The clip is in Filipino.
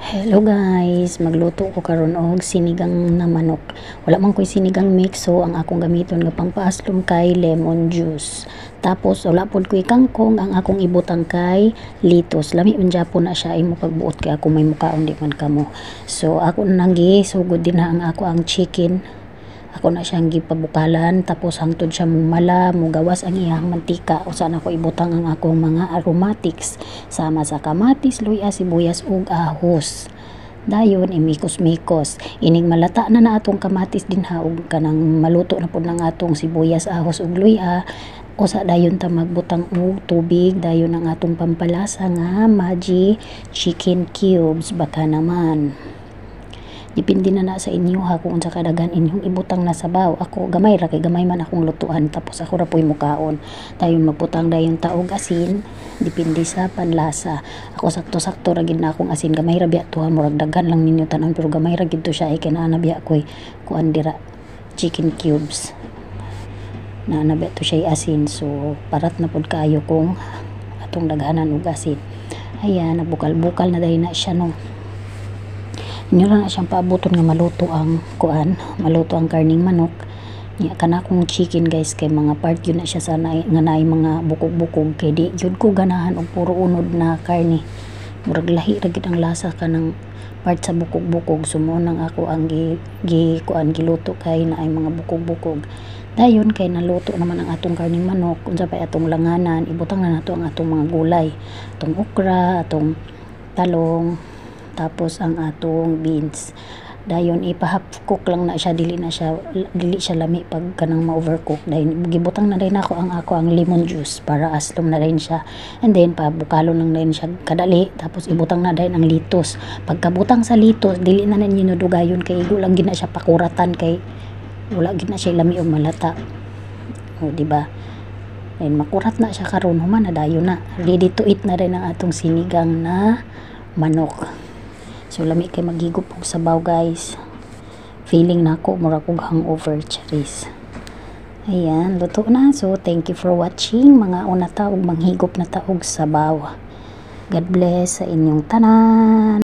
Hello guys, magluto ko karon og sinigang na manok. Wala man ko'y sinigang mix, so ang akong gamiton nga pampaaslom kay lemon juice. Tapos wala pod ko'y kangkong, ang akong ibutang kay litos. Lami man gyapon na siya imo pagbuot kay ako may mukaon di man kamo. So ako nang sugod din na ang ako ang chicken. Ako na siyang gipabukalan, tapos hangtod siya mumala, mugawas ang iyang mantika. Usa na ko ibutang ang akong mga aromatics sama sa kamatis, luya, sibuyas ug ahos. Dayon imikos-mikos. Ining malata na atong kamatis din ha, ug kanang maluto na pud ng atong sibuyas, ahos ug luya. Usa dayon ta magbutang og tubig, dayon ang atong pampalasa nga Maggi chicken cubes baka naman. Depende na sa inyo ha kung unsa kadaghan inyong ibutang na sabaw. Ako gamay ra kay gamay man akong lutuan, tapos ako ra po'y mukaon. Dayon magbutang dayon ta og asin, depende sa panlasa. Ako sakto-sakto ra gid na akong asin, gamay ra biya tuha, murag daghan lang ninyo tanan pero gamay ra gid to siya, kay naa na biya koy kuan dira chicken cubes. Naa na biya to siya asin, so parat na pud kaayo kung atong daghanan og asin. Ayan, nabukal-bukal na dayon na siya no. Inyo na siyang paabuton nga maluto ang kuan, maluto ang karning manok. Nya kana kong chicken guys, kay mga part yun na siya sa nga naay mga bukog-bukog, kay di yun ko ganahan og puro unod na karne. Murag lahi ra gid ang lasa kanang part sa bukog-bukog, sumo nang ako ang kuan giluto kay naay mga bukog-bukog. Dayon kay naluto naman ang atong karning manok, unsa pa atong langanan, ibutang na nato ang atong mga gulay, atong okra, atong talong, tapos ang atong beans. Dayon ipa-half cook lang na siya, dili siya lami pag kanang ma-overcook. Dayon gibutang na din ako ang lemon juice para aslom na din siya, and then pabukalon lang din siya kadali, tapos ibutang na din ang litos. Pagkabutang sa litos, dili na ninyo dugayon kay igo lang gid na siya pakuratan, kay wala gid na siya lami og malata, o di ba? Then makurat na siya karon, human na dayon na ready to eat na rin ang atong sinigang na manok. So lami kay maghigop og sabaw guys. Feeling na ako mura kog hangover, charis. Ayan, luto na. So thank you for watching mga una ta og manghigop na ta og sabaw. God bless sa inyong tanan.